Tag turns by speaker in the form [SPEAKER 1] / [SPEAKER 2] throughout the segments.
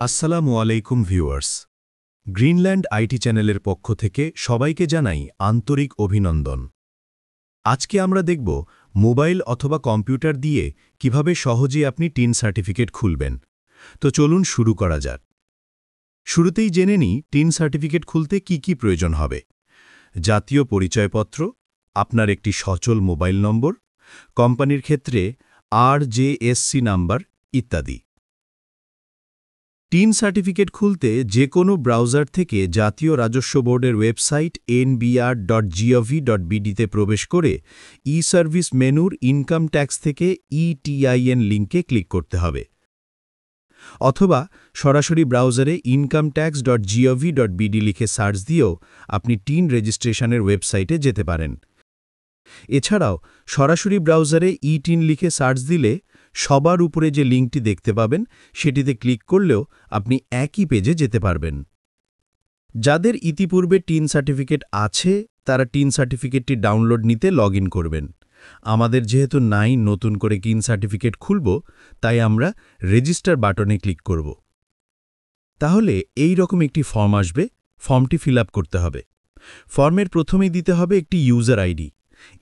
[SPEAKER 1] আসসালামু আলাইকুম viewers. Greenland IT চ্যানেলের পক্ষ থেকে সবাইকে জানাই আন্তরিক অভিনন্দন। আজকে আমরা দেখব মোবাইল অথবা কম্পিউটার দিয়ে কিভাবে সহজে আপনি টিন সার্টিফিকেট খুলবেন। তো চলুন শুরু করা যাক। শুরুতেই জেনে নিই টিন সার্টিফিকেট খুলতে কি কি প্রয়োজন হবে। জাতীয় পরিচয়পত্র, আপনার একটি সচল মোবাইল নম্বর, কোম্পানির ক্ষেত্রে RJSC নাম্বার ইত্যাদি। টিন সার্টিফিকেট খুলতে যে কোনো ব্রাউজার থেকে জাতীয় রাজস্ব বোর্ডের ওয়েবসাইট nbr.gov.bd তে প্রবেশ করে ই-সার্ভিস মেনুর ইনকাম ট্যাক্স থেকে ETIN লিঙ্কে ক্লিক করতে হবে। অথবা সরাসরি ব্রাউজারে incometax.gov.bd লিখে সার্চ দিয়েও আপনি টিন রেজিস্ট্রেশনের ওয়েবসাইটে যেতে পারেন। এছাড়াও সরাসরি ব্রাউজারে ই-টিন লিখে সার্চ দিলে সবার উপরে যে লিঙ্কটি দেখতে পাবেন সেটিতে ক্লিক করলেও আপনি একই পেজে যেতে পারবেন। যাদের ইতিপূর্বে টিন সার্টিফিকেট আছে তারা টিন সার্টিফিকেটটি ডাউনলোড নিতে লগইন করবেন। আমাদের যেহেতু নাই নতুন করে টিন সার্টিফিকেট খুলব, তাই আমরা রেজিস্টার বাটনে ক্লিক করব। তাহলে এই রকম একটি ফর্ম আসবে, ফর্মটি ফিল আপ করতে হবে। ফর্মের প্রথমেই দিতে হবে একটি ইউজার আইডি।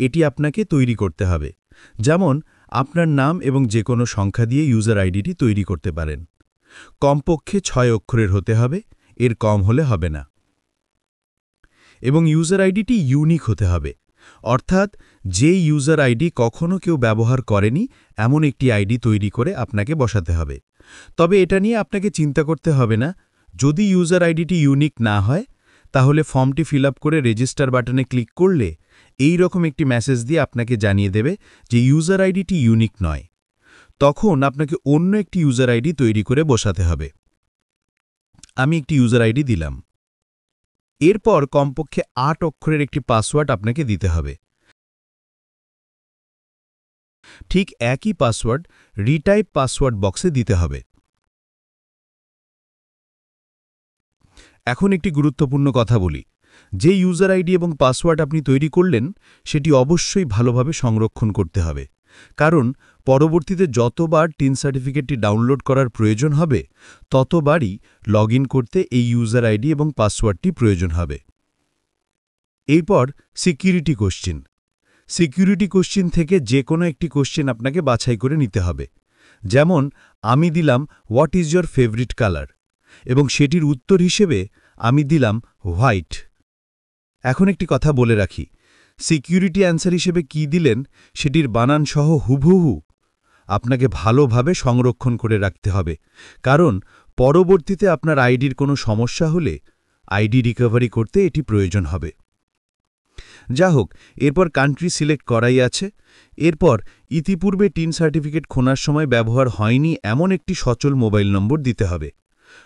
[SPEAKER 1] এটি আপনাকে তৈরি করতে হবে। যেমন আপনার নাম এবং যে কোনো সংখ্যা দিয়ে ইউজার আইডিটি তৈরি করতে পারেন। কমপক্ষে 6 অক্ষরের হতে হবে, এর কম হলে হবে না। এবং ইউজার আইডিটি ইউনিক হতে হবে, অর্থাৎ যে ইউজার আইডি কখনো কেউ ব্যবহার করেনি এমন একটি আইডি তৈরি করে আপনাকে বসাতে হবে। তবে এটা নিয়ে আপনাকে চিন্তা করতে হবে না। যদি ইউজার আইডিটি ইউনিক না হয় তাহলে ফর্মটি ফিল আপ করে রেজিস্টার বাটনে ক্লিক করলে এই রকম একটি মেসেজ দিয়ে আপনাকে জানিয়ে দেবে যে ইউজার আইডিটি ইউনিক নয়। তখন আপনাকে অন্য একটি ইউজার আইডি তৈরি করে বসাতে হবে। আমি একটি ইউজার আইডি দিলাম। এরপর কমপক্ষে 8 অক্ষরের একটি পাসওয়ার্ড আপনাকে দিতে হবে। ঠিক একই পাসওয়ার্ড রিটাইপ পাসওয়ার্ড বক্সে দিতে হবে। এখন একটি গুরুত্বপূর্ণ কথা বলি। যে ইউজার আইডি এবং পাসওয়ার্ড আপনি তৈরি করলেন সেটি অবশ্যই ভালোভাবে সংরক্ষণ করতে হবে, কারণ পরবর্তীতে যতবার টিন সার্টিফিকেটটি ডাউনলোড করার প্রয়োজন হবে ততবারই লগইন করতে এই ইউজার আইডি এবং পাসওয়ার্ডটি প্রয়োজন হবে। এরপর সিকিউরিটি কোশ্চেন। সিকিউরিটি কোশ্চেন থেকে যে কোনো একটি কোশ্চেন আপনাকে বাছাই করে নিতে হবে। যেমন আমি দিলাম what is your favourite colour এবং সেটির উত্তর হিসেবে আমি দিলাম হোয়াইট। এখন একটি কথা বলে রাখি, সিকিউরিটি অ্যান্সার হিসেবে কি দিলেন সেটির বানান সহ হুবহু আপনাকে ভালোভাবে সংরক্ষণ করে রাখতে হবে, কারণ পরবর্তীতে আপনার আইডির কোনো সমস্যা হলে আইডি রিকভারি করতে এটি প্রয়োজন হবে। যা হোক, এরপর কান্ট্রি সিলেক্ট করাই আছে। এরপর ইতিপূর্বে টিন সার্টিফিকেট খোলার সময় ব্যবহার হয়নি এমন একটি সচল মোবাইল নম্বর দিতে হবে।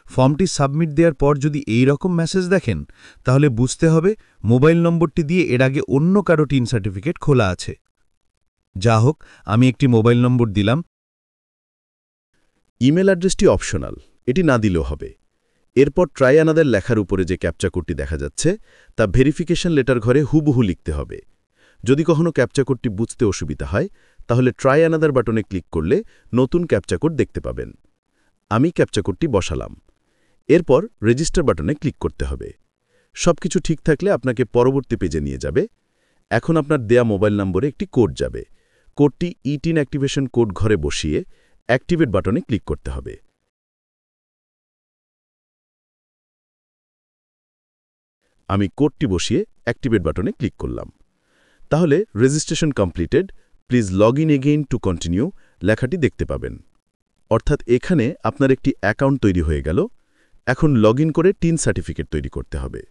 [SPEAKER 1] ফর্মটি সাবমিট দেওয়ার পর যদি এই রকম মেসেজ দেখেন তাহলে বুঝতে হবে মোবাইল নম্বরটি দিয়ে এর আগে অন্য কারো টিন সার্টিফিকেট খোলা আছে। যা হোক, আমি একটি মোবাইল নম্বর দিলাম।
[SPEAKER 2] ইমেল অ্যাড্রেসটি অপশনাল, এটি না দিলেও হবে। এরপর ট্রাই অ্যানাদার লেখার উপরে যে ক্যাপচা কোডটি দেখা যাচ্ছে তা ভেরিফিকেশন লেটার ঘরে হুবহু লিখতে হবে। যদি কখনো ক্যাপচা কোডটি বুঝতে অসুবিধা হয় তাহলে ট্রাই অ্যানাদার বাটনে ক্লিক করলে নতুন ক্যাপচা কোড দেখতে পাবেন। আমি ক্যাপচা কোডটি বসালাম। এরপর রেজিস্টার বাটনে ক্লিক করতে হবে। সবকিছু ঠিক থাকলে আপনাকে পরবর্তী পেজে নিয়ে যাবে। এখন আপনার দেয়া মোবাইল নম্বরে একটি কোড যাবে। কোডটি ই-টিন অ্যাক্টিভেশন কোড ঘরে বসিয়ে অ্যাক্টিভেট বাটনে ক্লিক করতে হবে। আমি কোডটি বসিয়ে অ্যাক্টিভেট বাটনে ক্লিক করলাম। তাহলে registration completed, please log in again to continue লেখাটি দেখতে পাবেন। অর্থাৎ এখানে আপনার একটি অ্যাকাউন্ট তৈরি হয়ে গেল। এখন লগ ইন করে টিন সার্টিফিকেট তৈরি করতে হবে।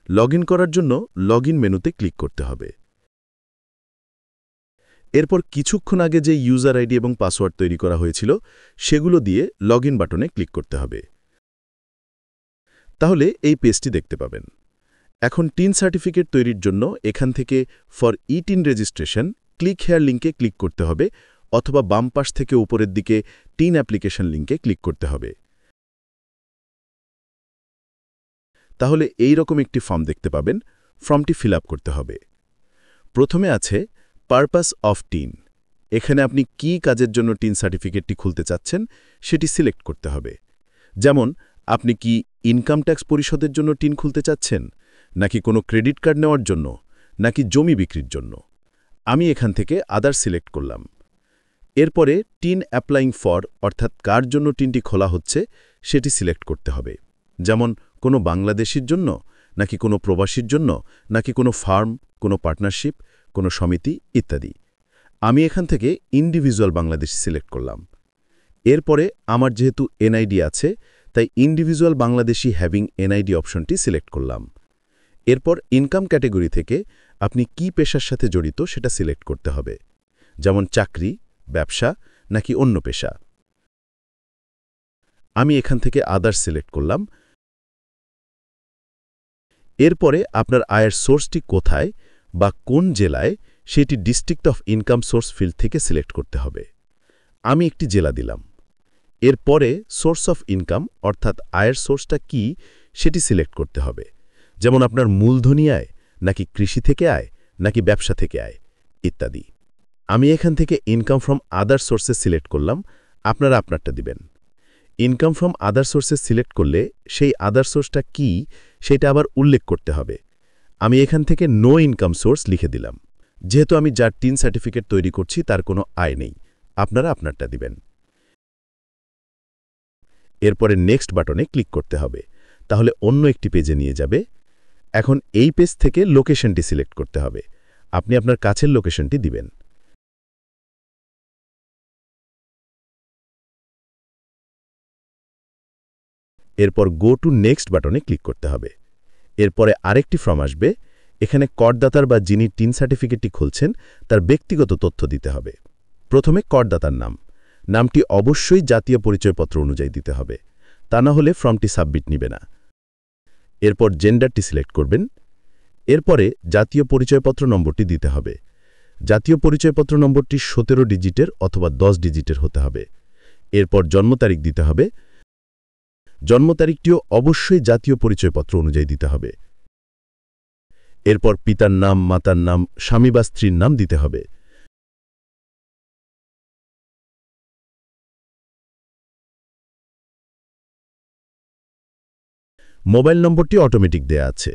[SPEAKER 2] লগ ইন করার জন্য লগ ইন মেনুতে ক্লিক করতে হবে। এরপর কিছুক্ষণ আগে যে ইউজার আইডি এবং পাসওয়ার্ড তৈরি করা হয়েছিল সেগুলো দিয়ে লগ ইন বাটনে ক্লিক করতে হবে। তাহলে এই পেজটি দেখতে পাবেন। এখন টিন সার্টিফিকেট তৈরির জন্য এখান থেকে ফর ই-টিন রেজিস্ট্রেশন ক্লিক হেয়ার লিঙ্কে ক্লিক করতে হবে, অথবা বাম পাশ থেকে উপরের দিকে টিন অ্যাপ্লিকেশন লিঙ্কে ক্লিক করতে হবে। তাহলে এই রকম একটি ফর্ম দেখতে পাবেন। ফর্মটি ফিল আপ করতে হবে। প্রথমে আছে পারপাস অফ টিন। এখানে আপনি কি কাজের জন্য টিন সার্টিফিকেটটি খুলতে চাচ্ছেন সেটি সিলেক্ট করতে হবে। যেমন আপনি কি ইনকাম ট্যাক্স পরিশোধের জন্য টিন খুলতে চাচ্ছেন, নাকি কোনো ক্রেডিট কার্ড নেওয়ার জন্য, নাকি জমি বিক্রির জন্য। আমি এখান থেকে আদার সিলেক্ট করলাম। এরপরে টিন অ্যাপ্লাইং ফর অর্থাৎ কার জন্য টিনটি খোলা হচ্ছে সেটি সিলেক্ট করতে হবে, যেমন কোনো বাংলাদেশির জন্য, নাকি কোনো প্রবাসীর জন্য, নাকি কোনো ফার্ম, কোনো পার্টনারশিপ, কোনো সমিতি ইত্যাদি। আমি এখান থেকে ইন্ডিভিজুয়াল বাংলাদেশি সিলেক্ট করলাম। এরপরে আমার যেহেতু এনআইডি আছে তাই ইন্ডিভিজুয়াল বাংলাদেশি হ্যাভিং এনআইডি অপশনটি সিলেক্ট করলাম। এরপর ইনকাম ক্যাটেগরি থেকে আপনি কি পেশার সাথে জড়িত সেটা সিলেক্ট করতে হবে, যেমন চাকরি, ব্যবসা, নাকি অন্য পেশা। আমি এখান থেকে আদার্স সিলেক্ট করলাম। এরপরে আপনার আয়ের সোর্সটি কোথায় বা কোন জেলায় সেটি district of income source field থেকে সিলেক্ট করতে হবে। আমি একটি জেলা দিলাম। এরপরে সোর্স অফ ইনকাম অর্থাৎ আয়ের সোর্সটা কি সেটি সিলেক্ট করতে হবে, যেমন আপনার মূলধনী আয়, নাকি কৃষি থেকে আয়, নাকি ব্যবসা থেকে আয় ইত্যাদি। আমি এখান থেকে income from other sources select করলাম, আপনারা আপনারটা দিবেন। Income from other sources select করলে সেই আদার সোর্সটা কি সেটা আবার উল্লেখ করতে হবে। আমি এখান থেকে নো ইনকাম সোর্স লিখে দিলাম, যেহেতু আমি যার টিন সার্টিফিকেট তৈরি করছি তার কোনো আয় নেই, আপনারা আপনারটা দিবেন। এরপরে নেক্সট বাটনে ক্লিক করতে হবে, তাহলে অন্য একটি পেজে নিয়ে যাবে। এখন এই পেজ থেকে লোকেশনটি সিলেক্ট করতে হবে, আপনি আপনার কাছের লোকেশনটি দিবেন। এরপর গো টু নেক্সট বাটনে ক্লিক করতে হবে। এরপরে আরেকটি ফর্ম আসবে, এখানে করদাতার বা যিনি টিন সার্টিফিকেটটি খুলছেন তার ব্যক্তিগত তথ্য দিতে হবে। প্রথমে করদাতার নামটি অবশ্যই জাতীয় পরিচয়পত্র অনুযায়ী দিতে হবে, তা না হলে ফর্মটি সাবমিট নিবে না। এরপর জেন্ডারটি সিলেক্ট করবেন। এরপরে জাতীয় পরিচয়পত্র নম্বরটি দিতে হবে। জাতীয় পরিচয়পত্র নম্বরটি 17 ডিজিটের অথবা 10 ডিজিটের হতে হবে। এরপর জন্ম তারিখ দিতে হবে। জন্ম তারিখটিও অবশ্যই জাতীয় পরিচয়পত্র অনুযায়ী দিতে হবে। এরপর পিতার নাম, মাতার নাম, স্বামী বা স্ত্রীর নাম দিতে হবে। মোবাইল নম্বরটি অটোমেটিক দেয়া আছে।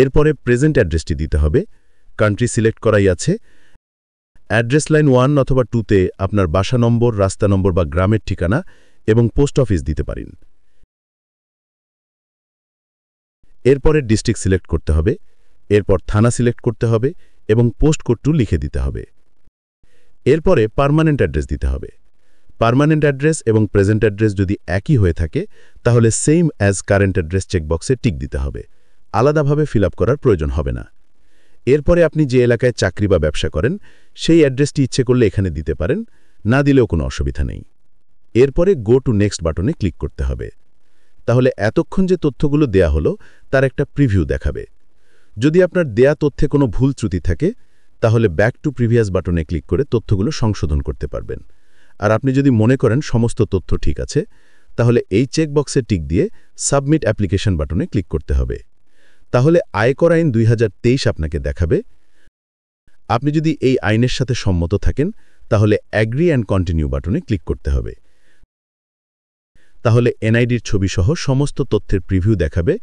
[SPEAKER 2] এরপরে প্রেজেন্ট অ্যাড্রেসটি দিতে হবে। কান্ট্রি সিলেক্ট করাই আছে। অ্যাড্রেস লাইন 1 অথবা 2তে আপনার বাসা নম্বর, রাস্তা নম্বর বা গ্রামের ঠিকানা এবং পোস্ট অফিস দিতে পারেন। এরপরে ডিস্ট্রিক্ট সিলেক্ট করতে হবে। এরপর থানা সিলেক্ট করতে হবে এবং পোস্ট কোডটি লিখে দিতে হবে। এরপরে পার্মানেন্ট অ্যাড্রেস দিতে হবে। পার্মানেন্ট অ্যাড্রেস এবং প্রেজেন্ট অ্যাড্রেস যদি একই হয়ে থাকে তাহলে সেম অ্যাজ কারেন্ট অ্যাড্রেস চেকবক্সে টিক দিতে হবে, আলাদাভাবে ফিল আপ করার প্রয়োজন হবে না। এরপরে আপনি যে এলাকায় চাকরি বা ব্যবসা করেন সেই অ্যাড্রেসটি ইচ্ছে করলে এখানে দিতে পারেন, না দিলেও কোনো অসুবিধা নেই। এরপরে গো টু নেক্সট বাটনে ক্লিক করতে হবে। তাহলে এতক্ষণ যে তথ্যগুলো দেয়া হলো তার একটা প্রিভিউ দেখাবে। যদি আপনার দেয়া তথ্যে কোনো ভুল ত্রুটি থাকে তাহলে ব্যাক টু প্রিভিয়াস বাটনে ক্লিক করে তথ্যগুলো সংশোধন করতে পারবেন। আর আপনি যদি মনে করেন সমস্ত তথ্য ঠিক আছে তাহলে এই চেকবক্সে টিক দিয়ে সাবমিট অ্যাপ্লিকেশন বাটনে ক্লিক করতে হবে। তাহলে আয়কর আইন 2023 আপনাকে দেখাবে। আপনি যদি এই আইনের সাথে সম্মত থাকেন তাহলে অ্যাগ্রি অ্যান্ড কন্টিনিউ বাটনে ক্লিক করতে হবে। তাহলে এনআইডির ছবি সহ সমস্ত তথ্যের প্রিভিউ দেখাবে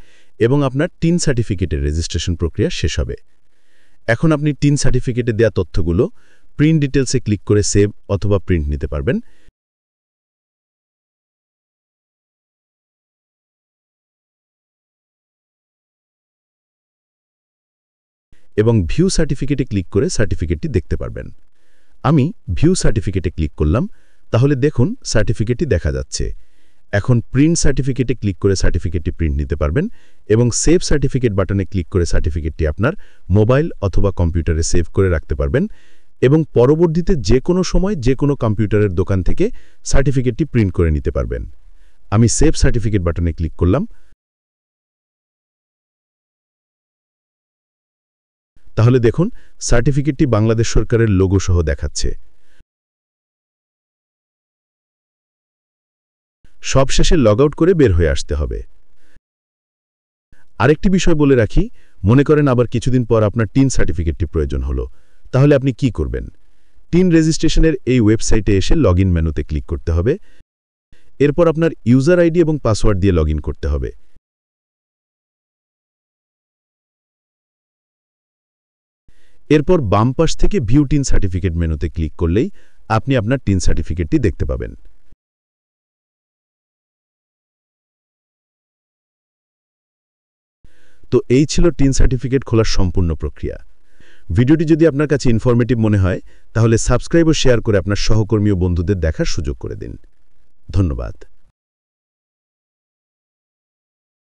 [SPEAKER 2] এবং আপনার টিন সার্টিফিকেটের রেজিস্ট্রেশন প্রক্রিয়া শেষ হবে। এখন আপনি টিন সার্টিফিকেটে দেয়া তথ্যগুলো প্রিন্ট ডিটেলসে ক্লিক করে সেভ অথবা প্রিন্ট নিতে পারবেন। এবং ভিউ সার্টিফিকেটে ক্লিক করে সার্টিফিকেটটি দেখতে পারবেন। আমি ভিউ সার্টিফিকেটে ক্লিক করলাম, তাহলে দেখুন সার্টিফিকেটটি দেখা যাচ্ছে। এখন প্রিন্ট সার্টিফিকেটে ক্লিক করে সার্টিফিকেটটি প্রিন্ট নিতে পারবেন এবং সেভ সার্টিফিকেট বাটনে ক্লিক করে সার্টিফিকেটটি আপনার মোবাইল অথবা কম্পিউটারে সেভ করে রাখতে পারবেন এবং পরবর্তীতে যে কোনো সময় যে কোনো কম্পিউটারের দোকান থেকে সার্টিফিকেটটি প্রিন্ট করে নিতে পারবেন। আমি সেভ সার্টিফিকেট বাটনে ক্লিক করলাম। তাহলে দেখুন সার্টিফিকেটটি বাংলাদেশ সরকারের লোগো সহ দেখাচ্ছে। সবশেষে লগ আউট করে বের হয়ে আসতে হবে। আরেকটি বিষয় বলে রাখি, মনে করেন আবার কিছুদিন পর আপনার টিন সার্টিফিকেটটি প্রয়োজন হলো, তাহলে আপনি কি করবেন? টিন রেজিস্ট্রেশনের এই ওয়েবসাইটে এসে লগইন মেনুতে ক্লিক করতে হবে। এরপর আপনার ইউজার আইডি এবং পাসওয়ার্ড দিয়ে লগইন করতে হবে। এরপর বাম পাশ থেকে ভিউ টিন সার্টিফিকেট মেনুতে ক্লিক করলেই আপনি আপনার টিন সার্টিফিকেটটি দেখতে পাবেন। তো এই ছিল টিন সার্টিফিকেট খোলার সম্পূর্ণ প্রক্রিয়া। ভিডিওটি যদি আপনার কাছে ইনফরমেটিভ মনে হয় তাহলে সাবস্ক্রাইব ও শেয়ার করে আপনার সহকর্মী ও বন্ধুদের দেখার সুযোগ করে দিন। ধন্যবাদ।